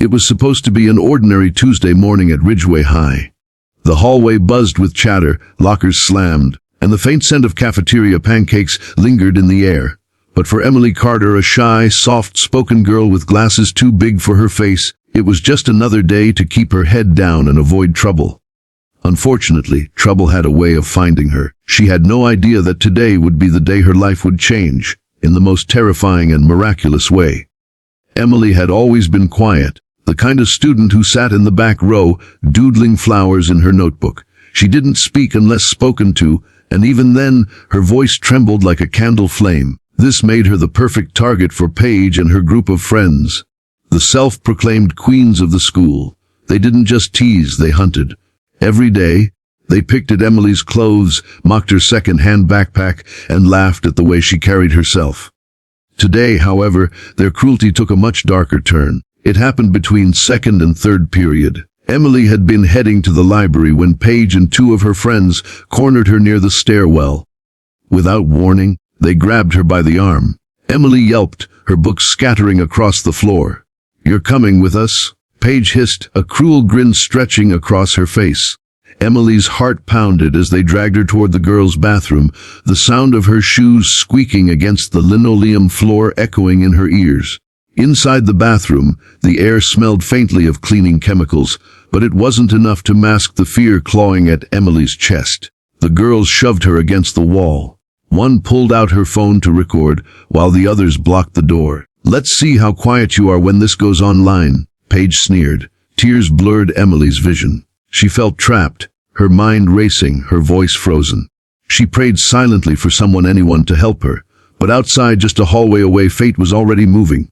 It was supposed to be an ordinary Tuesday morning at Ridgeway High. The hallway buzzed with chatter, lockers slammed, and the faint scent of cafeteria pancakes lingered in the air. But for Emily Carter, a shy, soft-spoken girl with glasses too big for her face, it was just another day to keep her head down and avoid trouble. Unfortunately, trouble had a way of finding her. She had no idea that today would be the day her life would change, in the most terrifying and miraculous way. Emily had always been quiet, the kind of student who sat in the back row, doodling flowers in her notebook. She didn't speak unless spoken to, and even then, her voice trembled like a candle flame. This made her the perfect target for Paige and her group of friends. The self-proclaimed queens of the school. They didn't just tease, they hunted. Every day, they picked at Emily's clothes, mocked her second-hand backpack, and laughed at the way she carried herself. Today, however, their cruelty took a much darker turn. It happened between second and third period. Emily had been heading to the library when Paige and two of her friends cornered her near the stairwell. Without warning, they grabbed her by the arm. Emily yelped, her books scattering across the floor. "You're coming with us?" Paige hissed, a cruel grin stretching across her face. Emily's heart pounded as they dragged her toward the girls' bathroom, the sound of her shoes squeaking against the linoleum floor echoing in her ears. Inside the bathroom, the air smelled faintly of cleaning chemicals, but it wasn't enough to mask the fear clawing at Emily's chest. The girls shoved her against the wall. One pulled out her phone to record, while the others blocked the door. "Let's see how quiet you are when this goes online," Paige sneered. Tears blurred Emily's vision. She felt trapped, her mind racing, her voice frozen. She prayed silently for anyone to help her, but outside, just a hallway away, fate was already moving.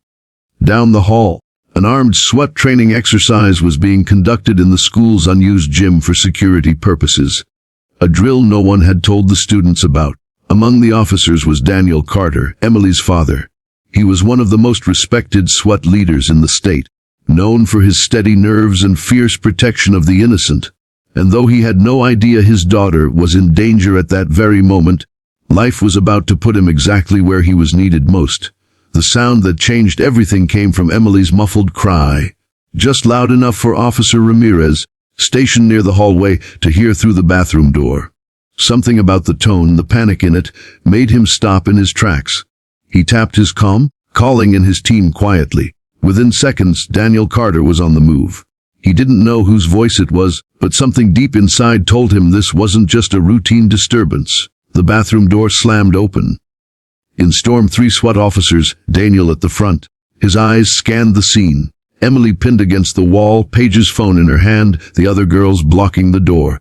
Down the hall, an armed SWAT training exercise was being conducted in the school's unused gym for security purposes. A drill no one had told the students about. Among the officers was Daniel Carter, Emily's father. He was one of the most respected SWAT leaders in the state, known for his steady nerves and fierce protection of the innocent. And though he had no idea his daughter was in danger at that very moment, life was about to put him exactly where he was needed most. The sound that changed everything came from Emily's muffled cry, just loud enough for Officer Ramirez, stationed near the hallway, to hear through the bathroom door. Something about the tone, the panic in it, made him stop in his tracks. He tapped his comm, calling in his team quietly. Within seconds, Daniel Carter was on the move. He didn't know whose voice it was, but something deep inside told him this wasn't just a routine disturbance. The bathroom door slammed open. In stormed three SWAT officers, Daniel at the front. His eyes scanned the scene. Emily pinned against the wall, Paige's phone in her hand, the other girls blocking the door.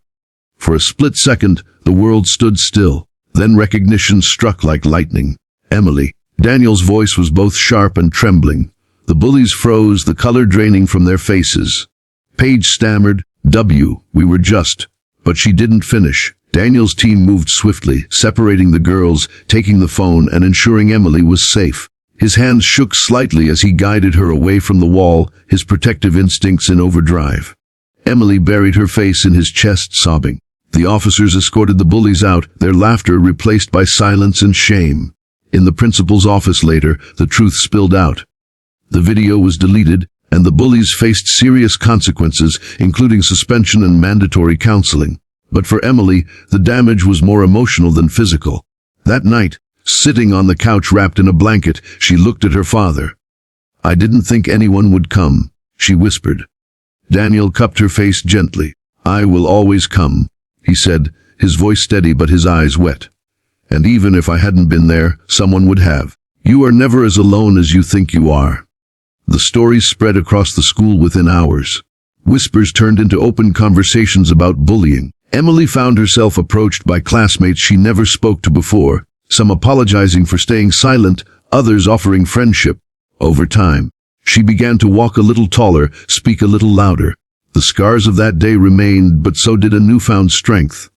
For a split second, the world stood still. Then recognition struck like lightning. Emily. Daniel's voice was both sharp and trembling. The bullies froze, the color draining from their faces. Paige stammered, "We were just..." But she didn't finish. Daniel's team moved swiftly, separating the girls, taking the phone, and ensuring Emily was safe. His hands shook slightly as he guided her away from the wall, his protective instincts in overdrive. Emily buried her face in his chest, sobbing. The officers escorted the bullies out, their laughter replaced by silence and shame. In the principal's office later, the truth spilled out. The video was deleted, and the bullies faced serious consequences, including suspension and mandatory counseling. But for Emily, the damage was more emotional than physical. That night, sitting on the couch wrapped in a blanket, she looked at her father. "I didn't think anyone would come," she whispered. Daniel cupped her face gently. "I will always come," he said, his voice steady but his eyes wet. "And even if I hadn't been there, someone would have. You are never as alone as you think you are." The stories spread across the school within hours. Whispers turned into open conversations about bullying. Emily found herself approached by classmates she never spoke to before, some apologizing for staying silent, others offering friendship. Over time, she began to walk a little taller, speak a little louder. The scars of that day remained, but so did a newfound strength.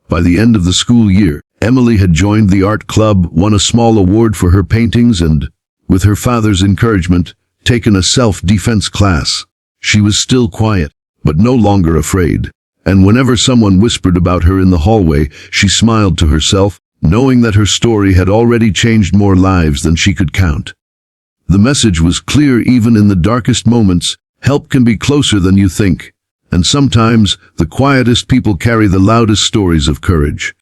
By the end of the school year, Emily had joined the art club, won a small award for her paintings, and, with her father's encouragement, taken a self-defense class. She was still quiet, but no longer afraid. And whenever someone whispered about her in the hallway, she smiled to herself, knowing that her story had already changed more lives than she could count. The message was clear even in the darkest moments. Help can be closer than you think, and sometimes the quietest people carry the loudest stories of courage.